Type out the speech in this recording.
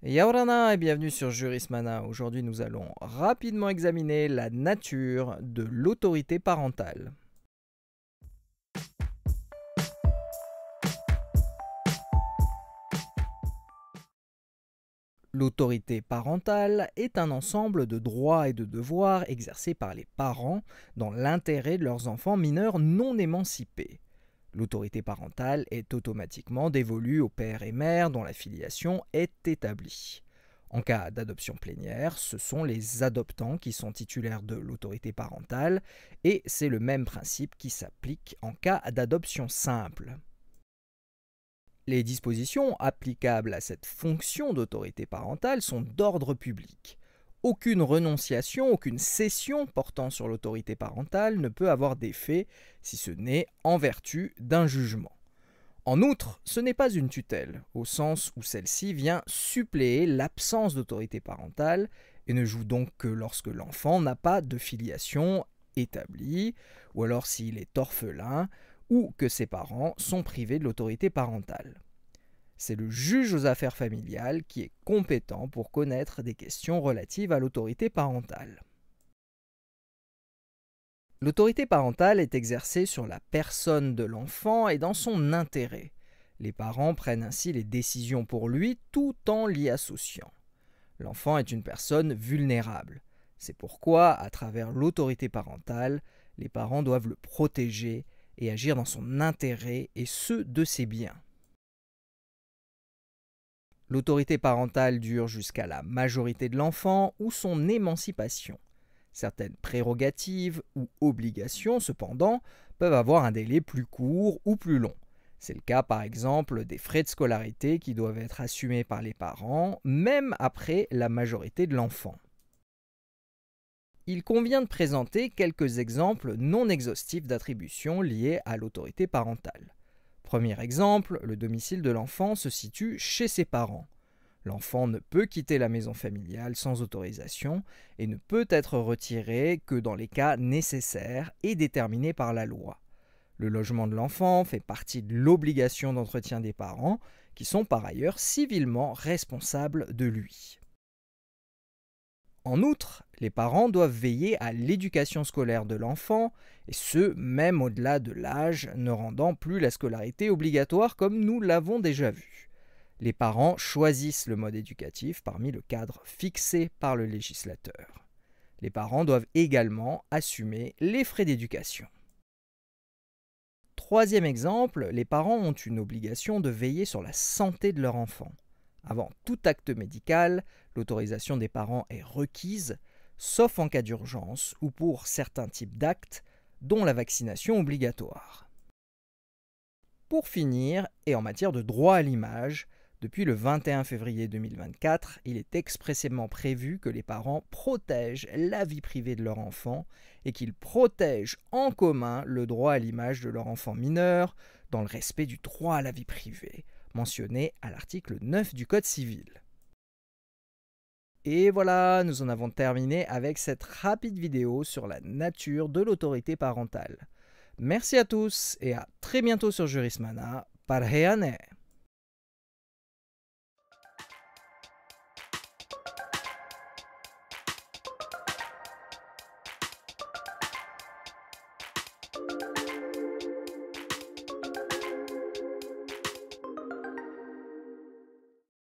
Yaorana et bienvenue sur Jurismana. Aujourd'hui, nous allons rapidement examiner la nature de l'autorité parentale. L'autorité parentale est un ensemble de droits et de devoirs exercés par les parents dans l'intérêt de leurs enfants mineurs non émancipés. L'autorité parentale est automatiquement dévolue aux pères et mères dont la filiation est établie. En cas d'adoption plénière, ce sont les adoptants qui sont titulaires de l'autorité parentale et c'est le même principe qui s'applique en cas d'adoption simple. Les dispositions applicables à cette fonction d'autorité parentale sont d'ordre public. Aucune renonciation, aucune cession portant sur l'autorité parentale ne peut avoir d'effet si ce n'est en vertu d'un jugement. En outre, ce n'est pas une tutelle, au sens où celle-ci vient suppléer l'absence d'autorité parentale et ne joue donc que lorsque l'enfant n'a pas de filiation établie, ou alors s'il est orphelin, ou que ses parents sont privés de l'autorité parentale. C'est le juge aux affaires familiales qui est compétent pour connaître des questions relatives à l'autorité parentale. L'autorité parentale est exercée sur la personne de l'enfant et dans son intérêt. Les parents prennent ainsi les décisions pour lui tout en l'y associant. L'enfant est une personne vulnérable. C'est pourquoi, à travers l'autorité parentale, les parents doivent le protéger et agir dans son intérêt et ceux de ses biens. L'autorité parentale dure jusqu'à la majorité de l'enfant ou son émancipation. Certaines prérogatives ou obligations, cependant, peuvent avoir un délai plus court ou plus long. C'est le cas par exemple des frais de scolarité qui doivent être assumés par les parents, même après la majorité de l'enfant. Il convient de présenter quelques exemples non exhaustifs d'attributions liées à l'autorité parentale. Premier exemple, le domicile de l'enfant se situe chez ses parents. L'enfant ne peut quitter la maison familiale sans autorisation et ne peut être retiré que dans les cas nécessaires et déterminés par la loi. Le logement de l'enfant fait partie de l'obligation d'entretien des parents, qui sont par ailleurs civilement responsables de lui. En outre, les parents doivent veiller à l'éducation scolaire de l'enfant, et ce, même au-delà de l'âge, ne rendant plus la scolarité obligatoire comme nous l'avons déjà vu. Les parents choisissent le mode éducatif parmi le cadre fixé par le législateur. Les parents doivent également assumer les frais d'éducation. Troisième exemple, les parents ont une obligation de veiller sur la santé de leur enfant. Avant tout acte médical, l'autorisation des parents est requise, sauf en cas d'urgence ou pour certains types d'actes, dont la vaccination obligatoire. Pour finir, et en matière de droit à l'image, depuis le 21 février 2024, il est expressément prévu que les parents protègent la vie privée de leur enfant et qu'ils protègent en commun le droit à l'image de leur enfant mineur dans le respect du droit à la vie privée, mentionné à l'article 9 du Code civil. Et voilà, nous en avons terminé avec cette rapide vidéo sur la nature de l'autorité parentale. Merci à tous et à très bientôt sur Jurismana. Parheane!